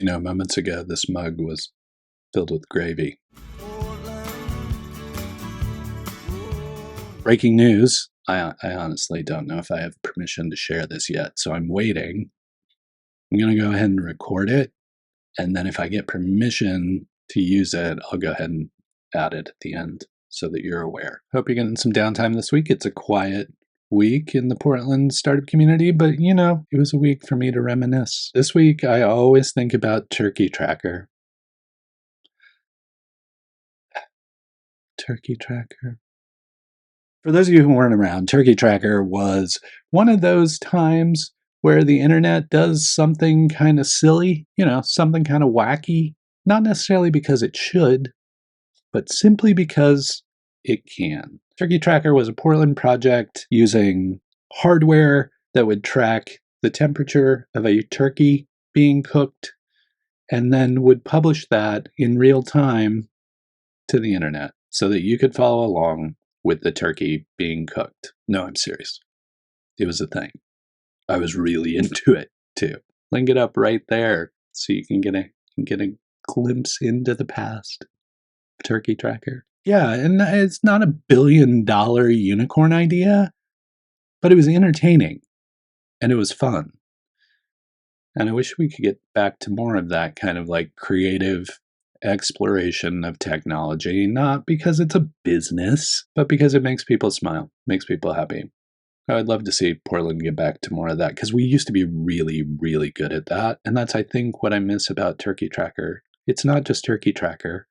Moments ago, this mug was filled with gravy. Breaking news. I honestly don't know if I have permission to share this yet, so I'm waiting. I'm going to go ahead and record it, and then if I get permission to use it, I'll go ahead and add it at the end so that you're aware. Hope you're getting some downtime this week. It's a quiet week in the Portland startup community, but it was a week for me to reminisce. This week, I always think about Turkey Tracker. Turkey Tracker. For those of you who weren't around, Turkey Tracker was one of those times where the internet does something kind of silly, something kind of wacky, not necessarily because it should, but simply because it can. Turkey Tracker was a Portland project using hardware that would track the temperature of a turkey being cooked and then would publish that in real time to the internet so that you could follow along with the turkey being cooked. No, I'm serious. It was a thing. I was really into it too. Link it up right there so you can get a glimpse into the past. Turkey Tracker. Yeah, and it's not $1 billion unicorn idea, but it was entertaining and it was fun. And I wish we could get back to more of that kind of like creative exploration of technology, not because it's a business, but because it makes people smile, makes people happy. I would love to see Portland get back to more of that because we used to be really, really good at that. And that's, I think, what I miss about Turkey Tracker. It's not just Turkey Tracker.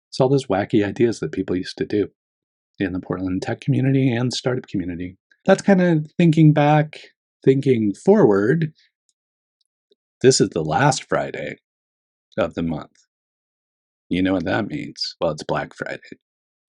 It's all those wacky ideas that people used to do in the Portland tech community and startup community. That's kind of thinking back, thinking forward. This is the last Friday of the month. You know what that means? Well, it's Black Friday.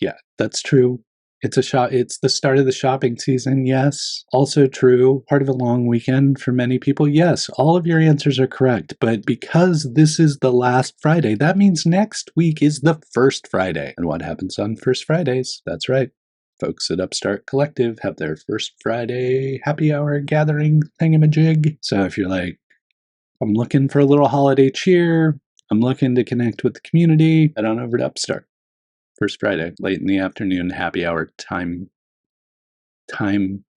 Yeah, that's true. It's the start of the shopping season, yes. Also true. Part of a long weekend for many people, yes. All of your answers are correct. But because this is the last Friday, that means next week is the first Friday. And what happens on first Fridays? That's right. Folks at Upstart Collective have their first Friday happy hour gathering thingamajig. So if you're like, I'm looking for a little holiday cheer, I'm looking to connect with the community, head on over to Upstart. First Friday, late in the afternoon, happy hour time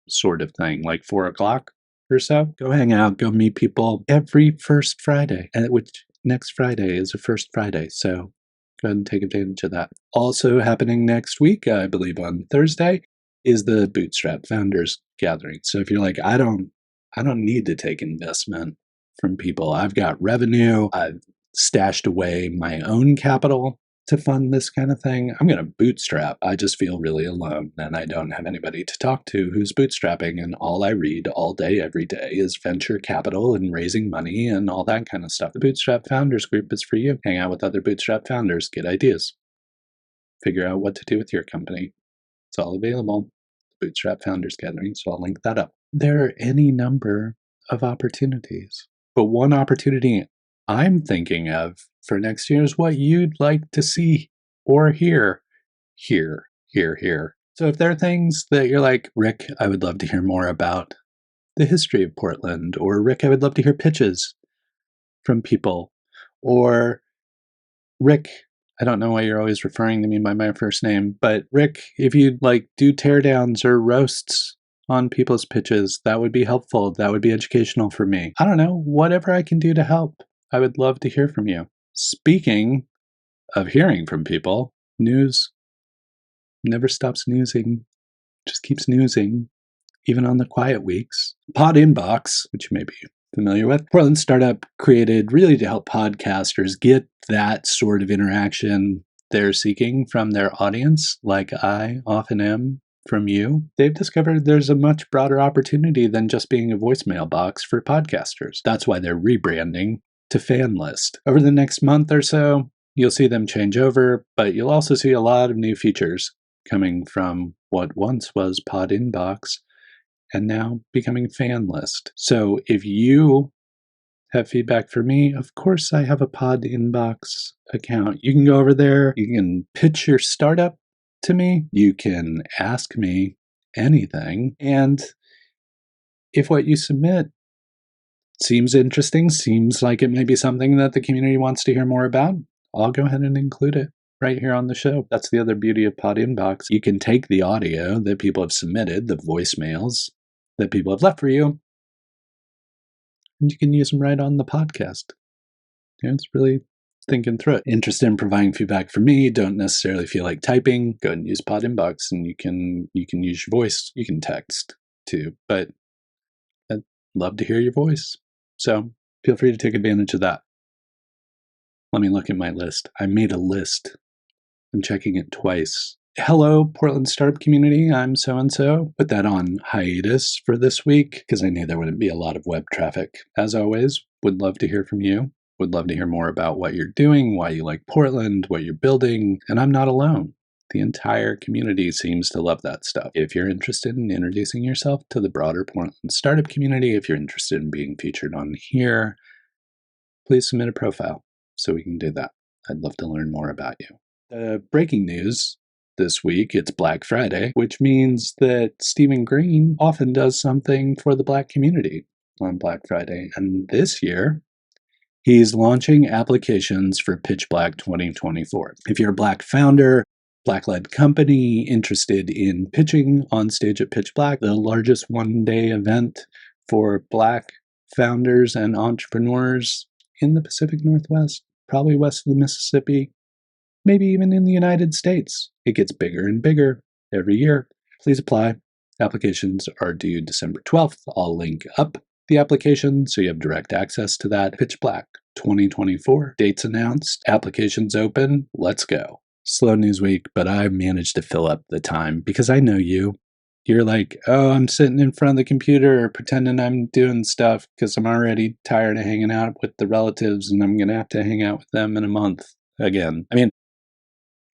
sort of thing, like 4 o'clock or so. Go hang out, go meet people every first Friday, which next Friday is a first Friday. So go ahead and take advantage of that. Also happening next week, I believe on Thursday, is the Bootstrap Founders gathering. So if you're like, I don't need to take investment from people. I've got revenue. I've stashed away my own capital to fund this kind of thing. I'm going to bootstrap. I just feel really alone and I don't have anybody to talk to who's bootstrapping, and all I read all day, every day is venture capital and raising money and all that kind of stuff. The Bootstrap Founders group is for you. Hang out with other Bootstrap founders, get ideas, figure out what to do with your company. It's all available. Bootstrap Founders Gathering, so I'll link that up. There are any number of opportunities, but one opportunity I'm thinking of for next year is what you'd like to see or hear. Here. So if there are things that you're like, Rick, I would love to hear more about the history of Portland, or Rick, I would love to hear pitches from people, or Rick, I don't know why you're always referring to me by my first name, but Rick, if you'd like do teardowns or roasts on people's pitches, that would be helpful. That would be educational for me. I don't know, whatever I can do to help. I would love to hear from you. Speaking of hearing from people, news never stops newsing, just keeps newsing, even on the quiet weeks. PodInbox, which you may be familiar with, Portland startup created really to help podcasters get that sort of interaction they're seeking from their audience, like I often am from you. They've discovered there's a much broader opportunity than just being a voicemail box for podcasters. That's why they're rebranding to FanList. Over the next month or so, you'll see them change over, but you'll also see a lot of new features coming from what once was PodInbox and now becoming FanList. So if you have feedback for me, of course I have a PodInbox account. You can go over there, you can pitch your startup to me, you can ask me anything, and if what you submit seems interesting, seems like it might be something that the community wants to hear more about, I'll go ahead and include it right here on the show. That's the other beauty of PodInbox. You can take the audio that people have submitted, the voicemails that people have left for you, and you can use them right on the podcast. It's really thinking through it. Interested in providing feedback for me, don't necessarily feel like typing, go ahead and use PodInbox, and you can use your voice. You can text too, but I'd love to hear your voice. So feel free to take advantage of that. Let me look at my list. I made a list. I'm checking it twice. Hello, Portland startup community. I'm so-and-so. Put that on hiatus for this week because I knew there wouldn't be a lot of web traffic. As always, would love to hear from you. Would love to hear more about what you're doing, why you like Portland, what you're building. And I'm not alone. The entire community seems to love that stuff. If you're interested in introducing yourself to the broader Portland startup community, if you're interested in being featured on here, please submit a profile so we can do that. I'd love to learn more about you. Breaking news this week, it's Black Friday, which means that Stephen Green often does something for the Black community on Black Friday. And this year, he's launching applications for PitchBlack 2024. If you're a Black founder, Black-led company interested in pitching on stage at PitchBlack, the largest one-day event for Black founders and entrepreneurs in the Pacific Northwest, probably west of the Mississippi, maybe even in the United States. It gets bigger and bigger every year. Please apply. Applications are due December 12th. I'll link up the application so you have direct access to that. PitchBlack 2024. Dates announced. Applications open. Let's go. Slow news week, but I managed to fill up the time because I know you. You're like, oh, I'm sitting in front of the computer pretending I'm doing stuff because I'm already tired of hanging out with the relatives and I'm going to have to hang out with them in a month again. I mean,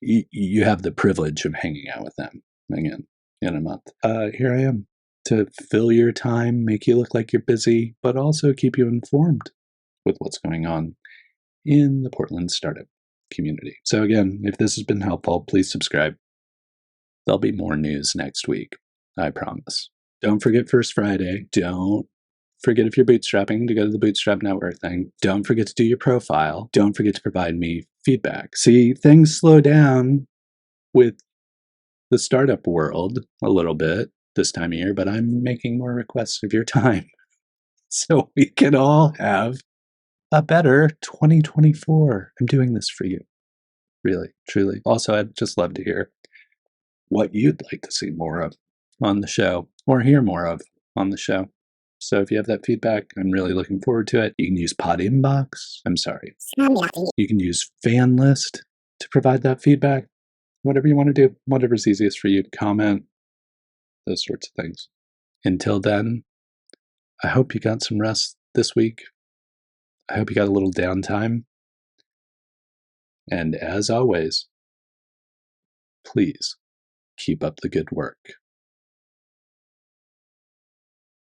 you have the privilege of hanging out with them again in a month. Here I am to fill your time, make you look like you're busy, but also keep you informed with what's going on in the Portland startup community. So again, if this has been helpful, please subscribe. There'll be more news next week, I promise. Don't forget First Friday. Don't forget if you're bootstrapping to go to the Bootstrap Network thing. Don't forget to do your profile. Don't forget to provide me feedback. See, things slow down with the startup world a little bit this time of year, but I'm making more requests of your time so we can all have a better 2024. I'm doing this for you. Really, truly. Also, I'd just love to hear what you'd like to see more of on the show or hear more of on the show. So if you have that feedback, I'm really looking forward to it. You can use PodInbox. I'm sorry. You can use FanList to provide that feedback. Whatever you want to do, whatever's easiest for you. Comment, those sorts of things. Until then, I hope you got some rest this week. I hope you got a little downtime. And as always, please keep up the good work.